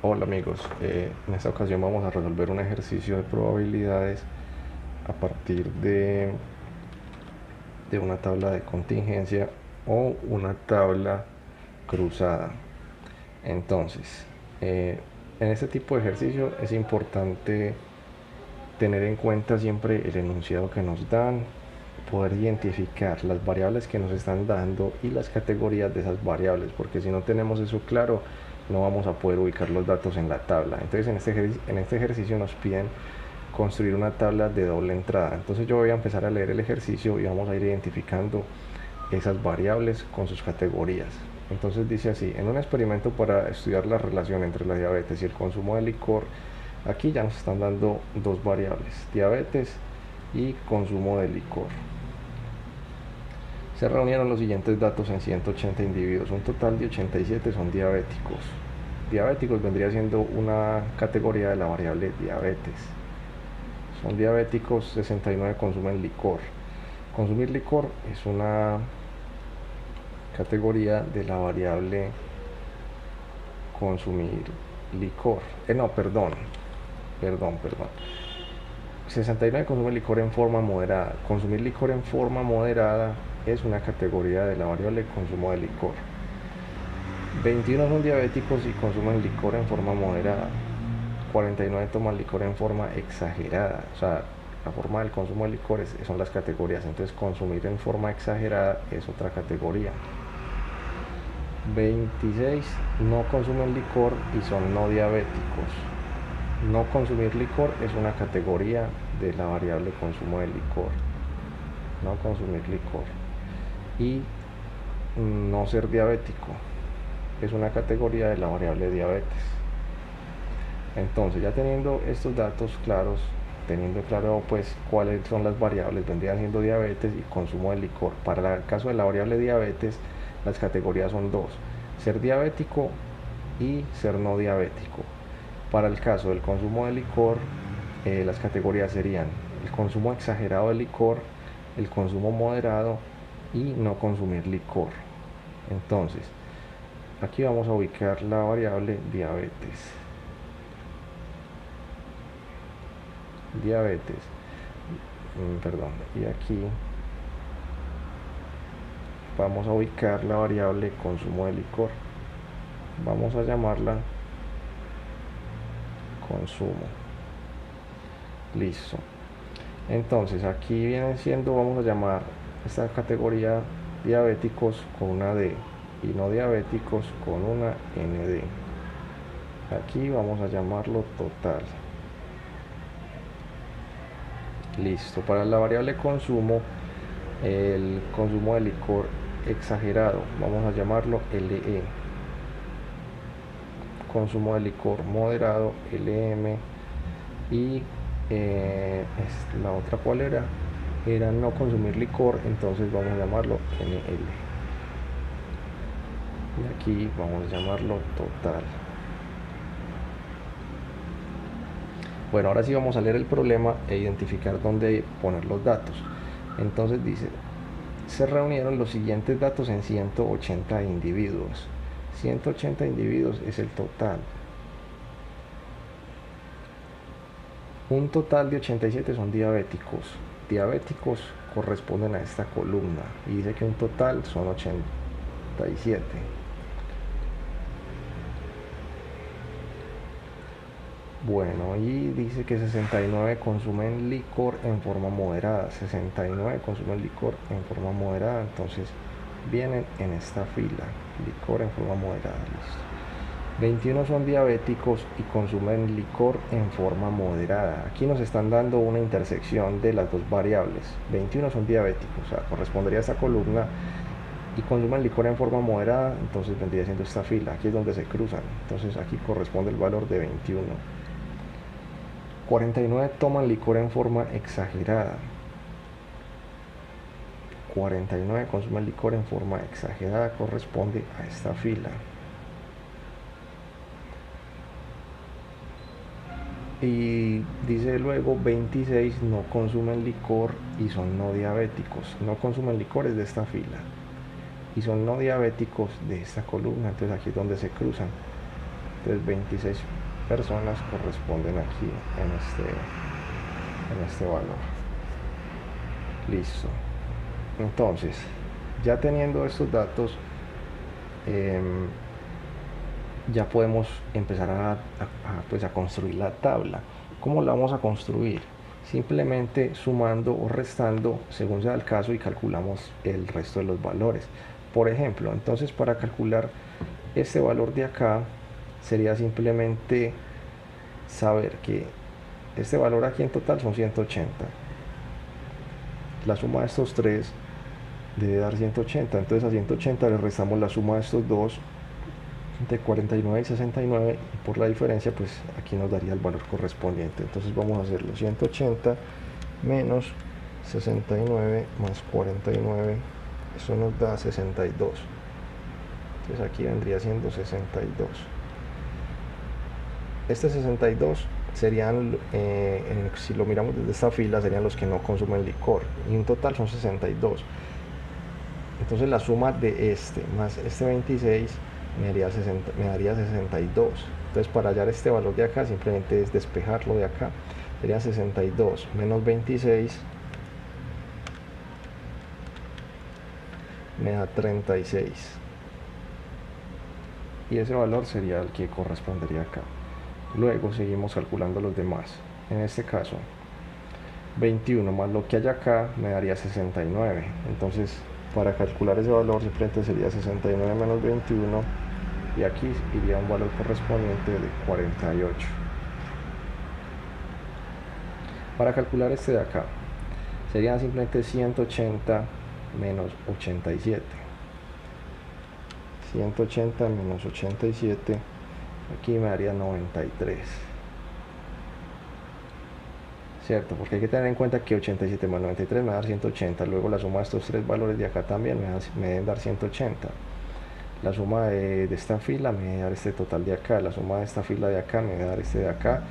Hola amigos, en esta ocasión vamos a resolver un ejercicio de probabilidades a partir de una tabla de contingencia o una tabla cruzada. Entonces, en este tipo de ejercicio es importante tener en cuenta siempre el enunciado que nos dan, poder identificar las variables que nos están dando y las categorías de esas variables, porque si no tenemos eso claro, no vamos a poder ubicar los datos en la tabla. Entonces en este ejercicio nos piden construir una tabla de doble entrada. Entonces yo voy a empezar a leer el ejercicio y vamos a ir identificando esas variables con sus categorías. Entonces dice así: en un experimento para estudiar la relación entre la diabetes y el consumo de licor, aquí ya nos están dando dos variables: diabetes y consumo de licor. Se reunieron los siguientes datos en 180 individuos. Un total de 87 son diabéticos. Diabéticos vendría siendo una categoría de la variable diabetes. Son diabéticos, 69 consumen licor. Consumir licor es una categoría de la variable consumir licor. No, perdón. 69 consume licor en forma moderada. Consumir licor en forma moderada es una categoría de la variable consumo de licor. 21 son diabéticos y consumen licor en forma moderada. 49 toman licor en forma exagerada. O sea, la forma del consumo de licores son las categorías. Entonces, consumir en forma exagerada es otra categoría. 26 no consumen licor y son no diabéticos. No consumir licor es una categoría de la variable consumo de licor. No consumir licor. Y no ser diabético es una categoría de la variable diabetes. Entonces, ya teniendo estos datos claros, teniendo claro pues cuáles son las variables, vendría siendo diabetes y consumo de licor. Para el caso de la variable diabetes, las categorías son dos: ser diabético y ser no diabético. Para el caso del consumo de licor, las categorías serían el consumo exagerado de licor, el consumo moderado y no consumir licor. Entonces, aquí vamos a ubicar la variable diabetes. Y aquí vamos a ubicar la variable consumo de licor. Vamos a llamarla consumo. Listo. Entonces aquí viene siendo, vamos a llamar esta categoría diabéticos con una D y no diabéticos con una ND. Aquí vamos a llamarlo total. Listo. Para la variable consumo, el consumo de licor exagerado, vamos a llamarlo LE. Consumo de licor moderado, LM. Y la otra cual era no consumir licor, entonces vamos a llamarlo NL. Y aquí vamos a llamarlo total. Bueno, ahora sí vamos a leer el problema e identificar dónde poner los datos. Entonces dice: se reunieron los siguientes datos en 180 individuos. 180 individuos es el total. Un total de 87 son diabéticos. Diabéticos corresponden a esta columna y dice que un total son 87. Bueno, y dice que 69 consumen licor en forma moderada. 69 consumen licor en forma moderada, entonces vienen en esta fila. Licor en forma moderada, listo. 21 son diabéticos y consumen licor en forma moderada. Aquí nos están dando una intersección de las dos variables. 21 son diabéticos, o sea, correspondería a esta columna, y consumen licor en forma moderada, entonces vendría siendo esta fila. Aquí es donde se cruzan, entonces aquí corresponde el valor de 21. 49 toman licor en forma exagerada. 49 consumen licor en forma exagerada, corresponde a esta fila. Y dice luego 26 no consumen licor y son no diabéticos. No consumen licores de esta fila y son no diabéticos de esta columna, entonces aquí es donde se cruzan. Entonces 26 personas corresponden aquí en este valor. Listo. Entonces, ya teniendo estos datos, ya podemos empezar pues a construir la tabla. ¿Cómo la vamos a construir? Simplemente sumando o restando según sea el caso y calculamos el resto de los valores. Por ejemplo, entonces para calcular este valor de acá sería simplemente saber que este valor aquí en total son 180. La suma de estos tres debe dar 180, entonces a 180 le restamos la suma de estos dos de 49 y 69 y por la diferencia pues aquí nos daría el valor correspondiente. Entonces vamos a hacerlo: 180 menos 69 más 49, eso nos da 62. Entonces aquí vendría siendo 62. Este 62 serían, si lo miramos desde esta fila, serían los que no consumen licor, y en total son 62. Entonces la suma de este más este 26 me daría 62. Entonces para hallar este valor de acá simplemente es despejarlo de acá. Sería 62 menos 26 me da 36. Y ese valor sería el que correspondería acá. Luego seguimos calculando los demás. En este caso 21 más lo que hay acá me daría 69. Entonces para calcular ese valor simplemente sería 69 menos 21 y aquí iría un valor correspondiente de 48. Para calcular este de acá serían simplemente 180 menos 87. 180 menos 87 aquí me daría 93, ¿cierto? Porque hay que tener en cuenta que 87 más 93 me da 180, luego la suma de estos tres valores de acá también me deben dar 180. La suma de esta fila me debe dar este total de acá, la suma de esta fila de acá me debe dar este de acá,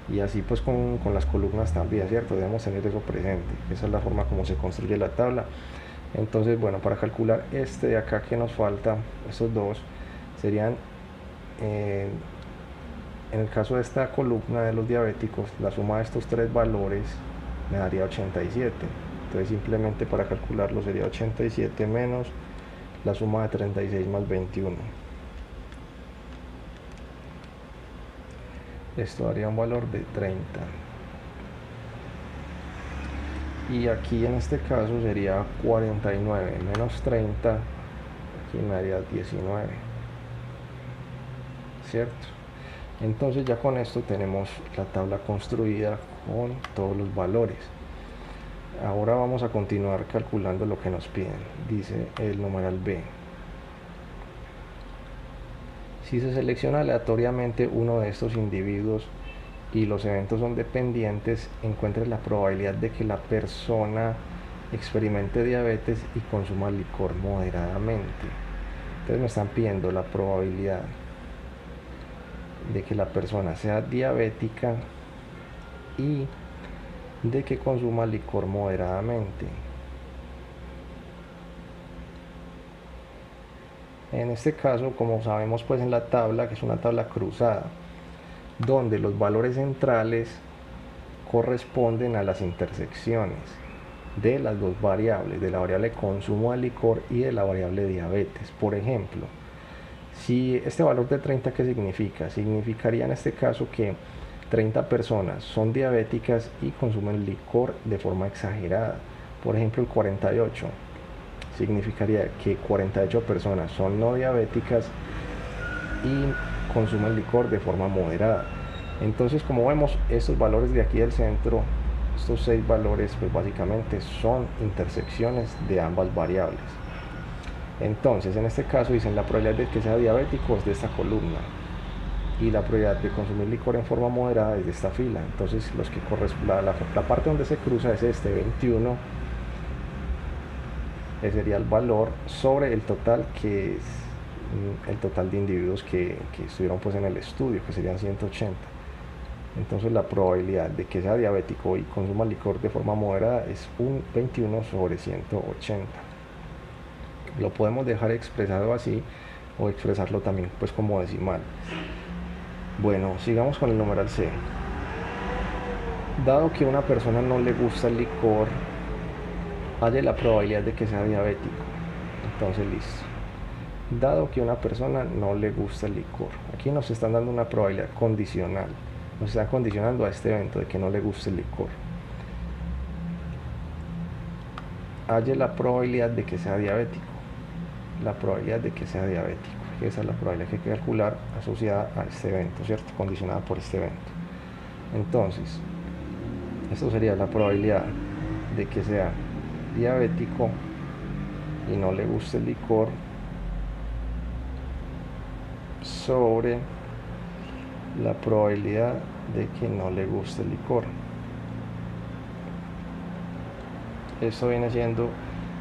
y así pues con las columnas también, ¿cierto? Debemos tener eso presente. Esa es la forma como se construye la tabla. Entonces, bueno, para calcular este de acá que nos falta, estos dos serían, en el caso de esta columna de los diabéticos, la suma de estos tres valores me daría 87. Entonces simplemente para calcularlo sería 87 menos la suma de 36 más 21. Esto daría un valor de 30. Y aquí en este caso sería 49 menos 30, aquí me daría 19, ¿cierto? Entonces ya con esto tenemos la tabla construida con todos los valores. Ahora vamos a continuar calculando lo que nos piden. Dice el numeral B: si se selecciona aleatoriamente uno de estos individuos y los eventos son dependientes, encuentre la probabilidad de que la persona experimente diabetes y consuma licor moderadamente. Entonces me están pidiendo la probabilidad de que la persona sea diabética y de que consuma licor moderadamente. En este caso, como sabemos pues en la tabla, que es una tabla cruzada, donde los valores centrales corresponden a las intersecciones de las dos variables, de la variable consumo de licor y de la variable diabetes. Por ejemplo, si este valor de 30, ¿qué significa? Significaría en este caso que 30 personas son diabéticas y consumen licor de forma exagerada. Por ejemplo, el 48 significaría que 48 personas son no diabéticas y consumen licor de forma moderada. Entonces, como vemos, estos valores de aquí del centro, estos 6 valores, pues básicamente son intersecciones de ambas variables. Entonces, en este caso dicen la probabilidad de que sea diabético es de esta columna y la probabilidad de consumir licor en forma moderada es de esta fila. Entonces, la parte donde se cruza es este 21, ese sería el valor sobre el total, que es el total de individuos que estuvieron pues en el estudio, que serían 180. Entonces la probabilidad de que sea diabético y consuma licor de forma moderada es un 21 sobre 180. Lo podemos dejar expresado así o expresarlo también pues como decimal. Bueno, sigamos con el numeral C. Dado que a una persona no le gusta el licor, halle la probabilidad de que sea diabético. Entonces, listo. Dado que a una persona no le gusta el licor, aquí nos están dando una probabilidad condicional. Nos están condicionando a este evento de que no le guste el licor. Halle la probabilidad de que sea diabético. La probabilidad de que sea diabético. Esa es la probabilidad que hay que calcular asociada a este evento, ¿cierto? Condicionada por este evento. Entonces, esto sería la probabilidad de que sea diabético y no le guste el licor sobre la probabilidad de que no le guste el licor. Esto viene siendo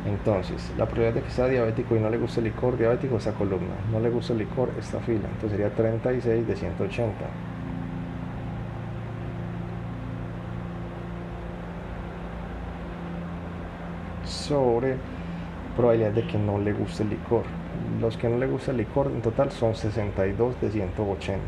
entonces la probabilidad de que sea diabético y no le guste el licor, diabético esta columna, no le gusta el licor esta fila, entonces sería 36 de 180. Sobre probabilidad de que no le guste el licor. Los que no le gusta el licor en total son 62 de 180.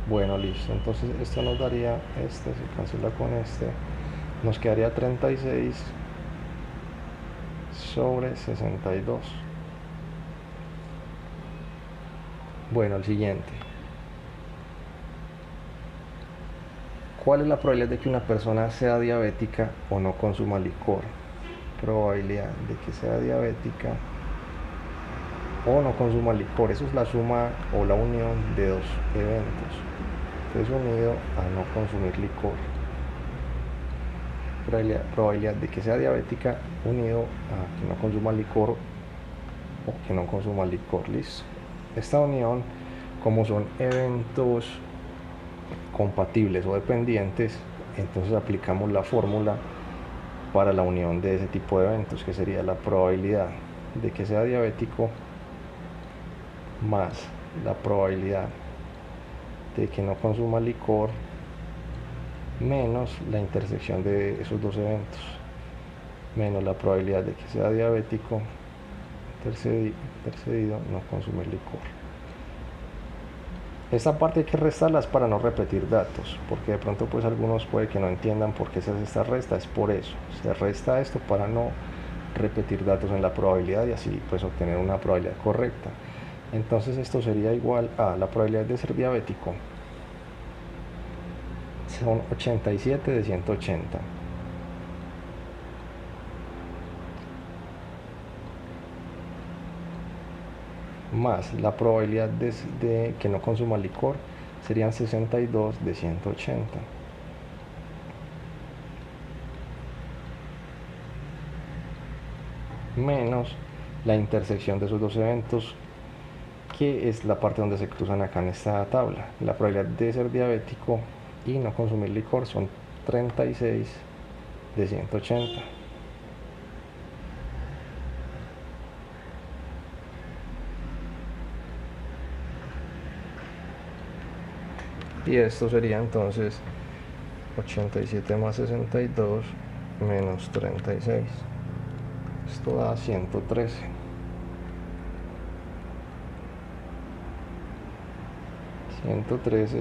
Bueno, listo. Entonces esto nos daría, este se cancela con este, nos quedaría 36 sobre 62. Bueno, el siguiente. ¿Cuál es la probabilidad de que una persona sea diabética o no consuma licor? Probabilidad de que sea diabética o no consuma licor. Eso es la suma o la unión de dos eventos. Entonces, unido a no consumir licor. Probabilidad de que sea diabética unido a que no consuma licor o que no consuma licor. Listo. Esta unión, como son eventos compatibles o dependientes, entonces aplicamos la fórmula para la unión de ese tipo de eventos, que sería la probabilidad de que sea diabético más la probabilidad de que no consuma licor menos la intersección de esos dos eventos, menos la probabilidad de que sea diabético intercedido no consumir licor. Esta parte hay que restarlas para no repetir datos, porque de pronto pues algunos puede que no entiendan por qué se hace esta resta. Es por eso, se resta esto para no repetir datos en la probabilidad y así pues obtener una probabilidad correcta. Entonces esto sería igual a la probabilidad de ser diabético, son 87 de 180. Más la probabilidad de que no consuma licor serían 62 de 180. Menos la intersección de esos dos eventos, que es la parte donde se cruzan acá en esta tabla. La probabilidad de ser diabético y no consumir licor son 36 de 180. Y esto sería entonces 87 más 62 menos 36. Esto da 113.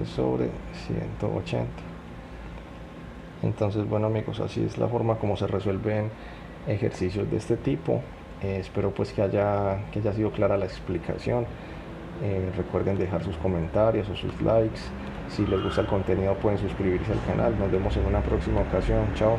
Sobre 180. Entonces, bueno amigos, así es la forma como se resuelven ejercicios de este tipo. Espero pues que haya sido clara la explicación. Recuerden dejar sus comentarios o sus likes. Si les gusta el contenido pueden suscribirse al canal. Nos vemos en una próxima ocasión. Chao.